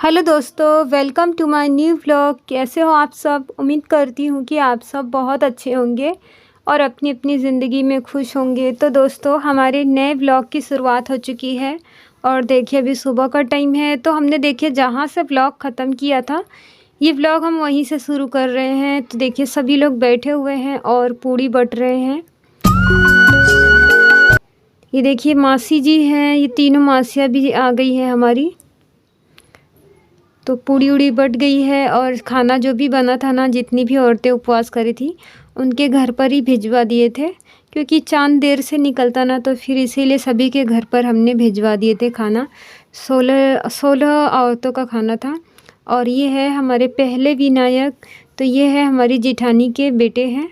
Hello दोस्तों, welcome to my new vlog. कैसे हो आप सब? उम्मीद करती हूँ कि आप सब बहुत अच्छे होंगे और अपनी अपनी ज़िंदगी में खुश होंगे। तो दोस्तों, हमारे नए व्लॉग की शुरुआत हो चुकी है और देखिए अभी सुबह का टाइम है। तो हमने देखिए जहाँ से व्लॉग ख़त्म किया था, ये व्लॉग हम वहीं से शुरू कर रहे हैं। तो देखिए सभी लोग बैठे हुए हैं और पूड़ी बट रहे हैं। ये देखिए मासी जी हैं, ये तीनों मासियाँ भी आ गई हैं हमारी। तो पूड़ी उड़ी बट गई है और खाना जो भी बना था ना, जितनी भी औरतें उपवास करी थी उनके घर पर ही भिजवा दिए थे, क्योंकि चाँद देर से निकलता ना, तो फिर इसीलिए सभी के घर पर हमने भिजवा दिए थे खाना। 16 औरतों का खाना था। और ये है हमारे पहले विनायक। तो ये है हमारी जिठानी के बेटे हैं।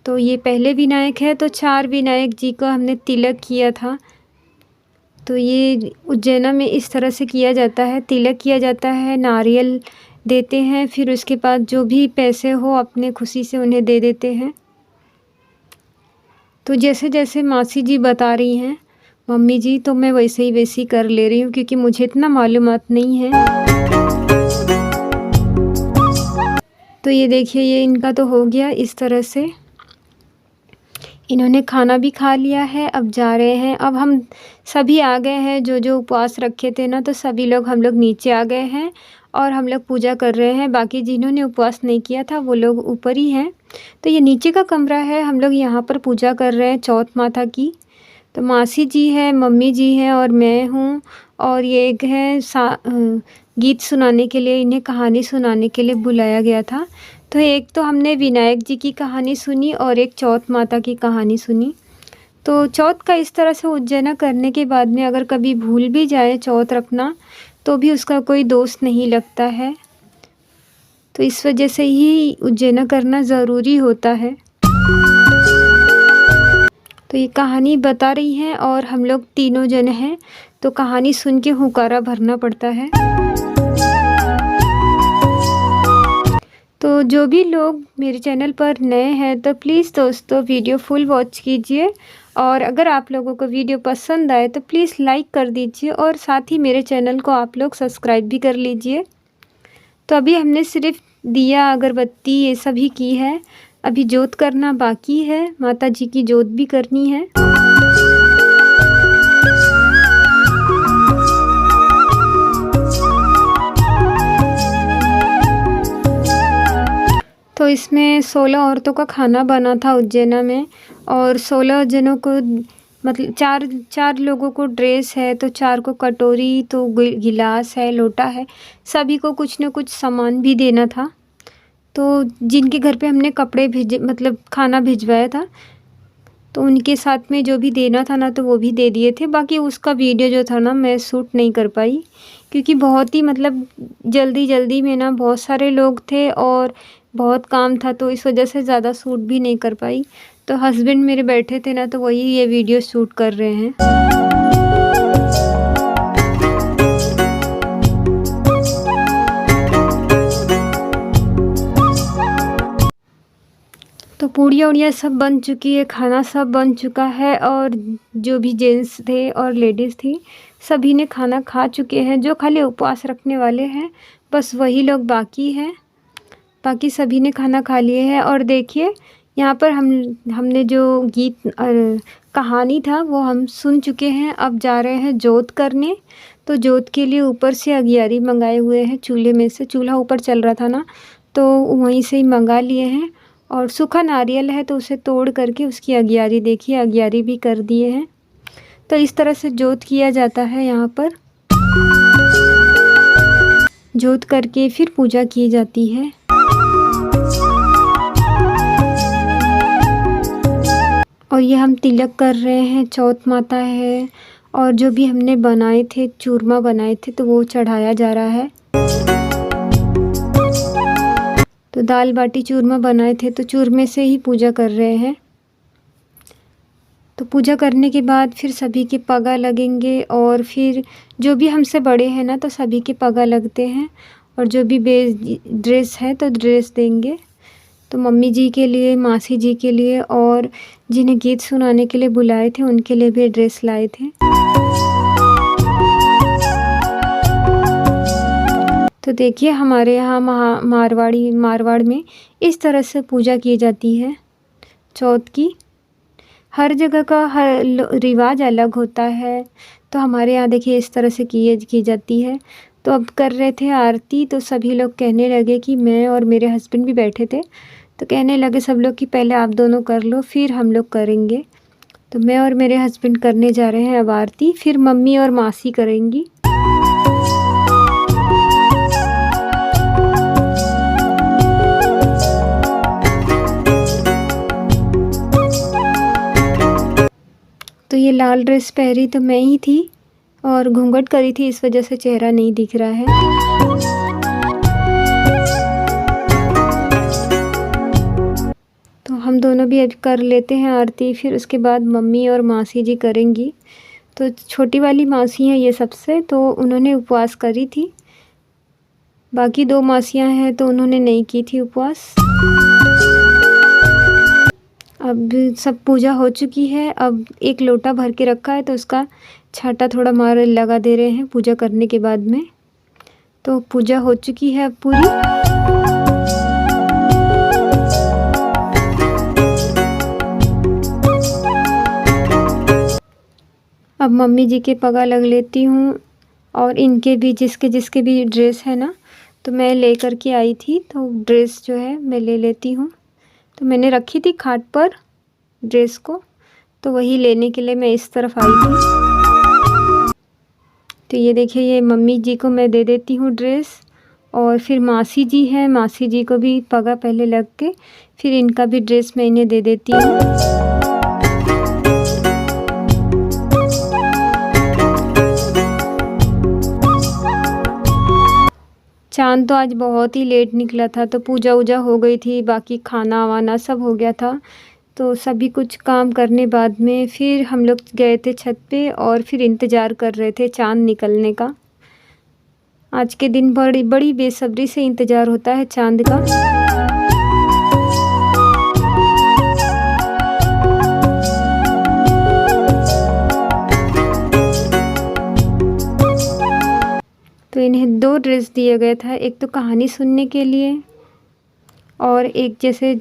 तो ये पहले विनायक है। तो 4 विनायक जी को हमने तिलक किया था। तो ये उज्जैना में इस तरह से किया जाता है, तिलक किया जाता है, नारियल देते हैं, फिर उसके बाद जो भी पैसे हो अपने खुशी से उन्हें दे देते हैं। तो जैसे जैसे मासी जी बता रही हैं मम्मी जी, तो मैं वैसे ही कर ले रही हूँ, क्योंकि मुझे इतना मालूमात नहीं है। तो ये देखिए, ये इनका तो हो गया इस तरह से। इन्होंने खाना भी खा लिया है, अब जा रहे हैं। अब हम सभी आ गए हैं, जो जो उपवास रखे थे ना, तो सभी लोग हम लोग नीचे आ गए हैं और हम लोग पूजा कर रहे हैं। बाकी जिन्होंने उपवास नहीं किया था वो लोग ऊपर ही हैं। तो ये नीचे का कमरा है, हम लोग यहाँ पर पूजा कर रहे हैं चौथ माता की। तो मासी जी है, मम्मी जी हैं और मैं हूँ। और ये एक है गीत सुनाने के लिए, इन्हें कहानी सुनाने के लिए बुलाया गया था। तो एक तो हमने विनायक जी की कहानी सुनी और एक चौथ माता की कहानी सुनी। तो चौथ का इस तरह से उज्जैना करने के बाद में अगर कभी भूल भी जाए चौथ रखना, तो भी उसका कोई दोष नहीं लगता है। तो इस वजह से ही उज्जैना करना ज़रूरी होता है। तो ये कहानी बता रही हैं और हम लोग तीनों जन हैं, तो कहानी सुन के हुकारा भरना पड़ता है। तो जो भी लोग मेरे चैनल पर नए हैं, तो प्लीज़ दोस्तों वीडियो फुल वॉच कीजिए। और अगर आप लोगों को वीडियो पसंद आए तो प्लीज़ लाइक कर दीजिए और साथ ही मेरे चैनल को आप लोग सब्सक्राइब भी कर लीजिए। तो अभी हमने सिर्फ दिया अगरबत्ती ये सभी की है, अभी जोत करना बाकी है, माता जी की जोत भी करनी है। तो इसमें 16 औरतों का खाना बना था उज्जैना में, और 16 जनों को मतलब चार लोगों को ड्रेस है, तो 4 को कटोरी, तो गिलास है, लोटा है, सभी को कुछ न कुछ सामान भी देना था। तो जिनके घर पे हमने कपड़े भेजे मतलब खाना भिजवाया था, तो उनके साथ में जो भी देना था ना, तो वो भी दे दिए थे। बाकी उसका वीडियो जो था ना, मैं शूट नहीं कर पाई, क्योंकि बहुत ही मतलब जल्दी में ना बहुत सारे लोग थे और बहुत काम था, तो इस वजह से ज़्यादा शूट भी नहीं कर पाई। तो हस्बैंड मेरे बैठे थे ना, तो वही ये वीडियो शूट कर रहे हैं। तो पूड़ियाँ उड़ियाँ सब बन चुकी है, खाना सब बन चुका है, और जो भी जेंट्स थे और लेडीज़ थी सभी ने खाना खा चुके हैं। जो खाली उपवास रखने वाले हैं बस वही लोग बाकी हैं, बाकी सभी ने खाना खा लिए हैं। और देखिए यहाँ पर हमने जो गीत कहानी था वो हम सुन चुके हैं। अब जा रहे हैं जोत करने। तो जोत के लिए ऊपर से अगियारी मंगाए हुए हैं, चूल्हे में से, चूल्हा ऊपर चल रहा था ना, तो वहीं से ही मंगा लिए हैं। और सूखा नारियल है तो उसे तोड़ करके उसकी अगियारी, देखिए अगियारी भी कर दिए हैं। तो इस तरह से जोत किया जाता है यहाँ पर। जोत करके फिर पूजा की जाती है। और ये हम तिलक कर रहे हैं, चौथ माता है, और जो भी हमने बनाए थे, चूरमा बनाए थे, तो वो चढ़ाया जा रहा है। तो दाल बाटी चूरमा बनाए थे, तो चूरमे से ही पूजा कर रहे हैं। तो पूजा करने के बाद फिर सभी के पगा लगेंगे, और फिर जो भी हमसे बड़े हैं ना, तो सभी के पगा लगते हैं। और जो भी ड्रेस है तो ड्रेस देंगे। तो मम्मी जी के लिए, मासी जी के लिए, और जिन्हें गीत सुनाने के लिए बुलाए थे उनके लिए भी ड्रेस लाए थे। तो देखिए हमारे यहाँ मारवाड़ में इस तरह से पूजा की जाती है चौथ की। हर जगह का हर रिवाज अलग होता है, तो हमारे यहाँ देखिए इस तरह से की जाती है। तो अब कर रहे थे आरती, तो सभी लोग कहने लगे कि मैं और मेरे हस्बैंड भी बैठे थे, तो कहने लगे सब लोग कि पहले आप दोनों कर लो फिर हम लोग करेंगे। तो मैं और मेरे हस्बैंड करने जा रहे हैं अब आरती, फिर मम्मी और मासी करेंगी। तो ये लाल ड्रेस पहनी तो मैं ही थी और घूंघट करी थी, इस वजह से चेहरा नहीं दिख रहा है। तो हम दोनों भी अब कर लेते हैं आरती, फिर उसके बाद मम्मी और मासी जी करेंगी। तो छोटी वाली मासी हैं ये सबसे, तो उन्होंने उपवास करी थी। बाकी 2 मासियां हैं तो उन्होंने नहीं की थी उपवास। अब सब पूजा हो चुकी है, अब एक लोटा भर के रखा है तो उसका छाटा थोड़ा मार लगा दे रहे हैं पूजा करने के बाद में। तो पूजा हो चुकी है अब पूरी। अब मम्मी जी के पगा लग लेती हूँ, और इनके भी जिसके भी ड्रेस है ना, तो मैं लेकर के आई थी, तो ड्रेस जो है मैं ले लेती हूँ। तो मैंने रखी थी खाट पर ड्रेस को, तो वही लेने के लिए मैं इस तरफ आई थी। तो ये देखिए ये मम्मी जी को मैं दे देती हूँ ड्रेस, और फिर मासी जी हैं, मासी जी को भी पगा पहले लग के फिर इनका भी ड्रेस मैं इन्हें दे देती हूँ। चाँद तो आज बहुत ही लेट निकला था, तो पूजा वूजा हो गई थी, बाकी खाना वाना सब हो गया था। तो सभी कुछ काम करने बाद में फिर हम लोग गए थे छत पे, और फिर इंतज़ार कर रहे थे चाँद निकलने का। आज के दिन बड़ी बेसब्री से इंतज़ार होता है चाँद का। तो इन्हें 2 ड्रेस दिया गया था, एक तो कहानी सुनने के लिए, और एक जैसे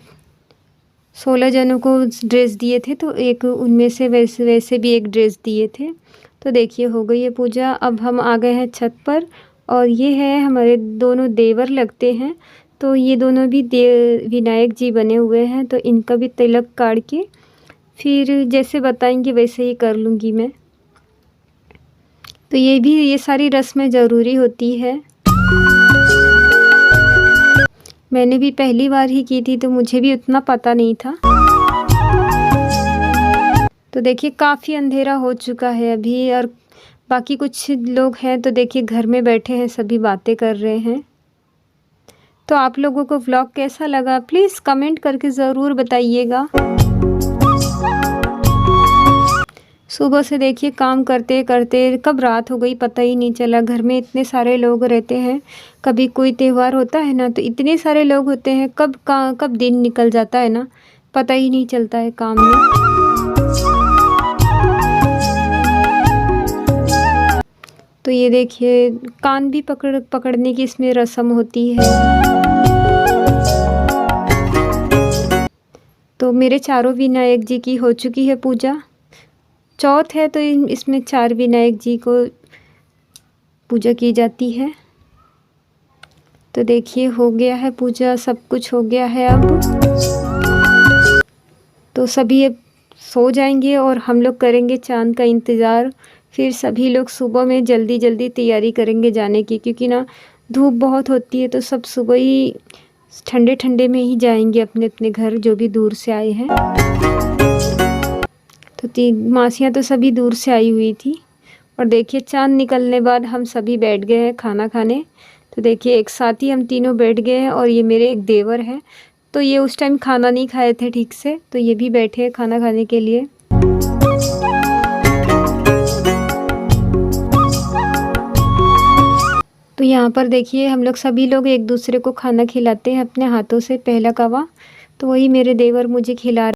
16 जनों को ड्रेस दिए थे, तो एक उनमें से वैसे भी एक ड्रेस दिए थे। तो देखिए हो गई है पूजा। अब हम आ गए हैं छत पर, और ये है हमारे दोनों देवर लगते हैं, तो ये दोनों भी विनायक जी बने हुए हैं, तो इनका भी तिलक काट के फिर जैसे बताएंगे वैसे ही कर लूँगी मैं। तो ये सारी रस्में ज़रूरी होती है। मैंने भी पहली बार ही की थी, तो मुझे भी उतना पता नहीं था। तो देखिए काफ़ी अंधेरा हो चुका है अभी, और बाकी कुछ लोग हैं तो देखिए घर में बैठे हैं, सभी बातें कर रहे हैं। तो आप लोगों को व्लॉग कैसा लगा प्लीज़ कमेंट करके ज़रूर बताइएगा। सुबह से देखिए काम करते करते कब रात हो गई पता ही नहीं चला। घर में इतने सारे लोग रहते हैं, कभी कोई त्यौहार होता है ना, तो इतने सारे लोग होते हैं, कब दिन निकल जाता है ना, पता ही नहीं चलता है काम में। तो ये देखिए कान भी पकड़ने की इसमें रस्म होती है। तो मेरे चारों विनायक जी की हो चुकी है पूजा। चौथ है तो इसमें 4 विनायक जी को पूजा की जाती है। तो देखिए हो गया है पूजा, सब कुछ हो गया है अब। तो सभी अब सो जाएंगे और हम लोग करेंगे चाँद का इंतज़ार। फिर सभी लोग सुबह में जल्दी जल्दी तैयारी करेंगे जाने की, क्योंकि ना धूप बहुत होती है, तो सब सुबह ही ठंडे ठंडे में ही जाएंगे अपने अपने घर, जो भी दूर से आए हैं। तो 3 मासियाँ तो सभी दूर से आई हुई थी। और देखिए चाँद निकलने बाद हम सभी बैठ गए हैं खाना खाने। तो देखिए एक साथ ही हम तीनों बैठ गए हैं, और ये मेरे एक देवर हैं, तो ये उस टाइम खाना नहीं खाए थे ठीक से, तो ये भी बैठे हैं खाना खाने के लिए। तो यहाँ पर देखिए हम लोग सभी लोग एक दूसरे को खाना खिलाते हैं अपने हाथों से, पहला कवा तो वही मेरे देवर मुझे खिला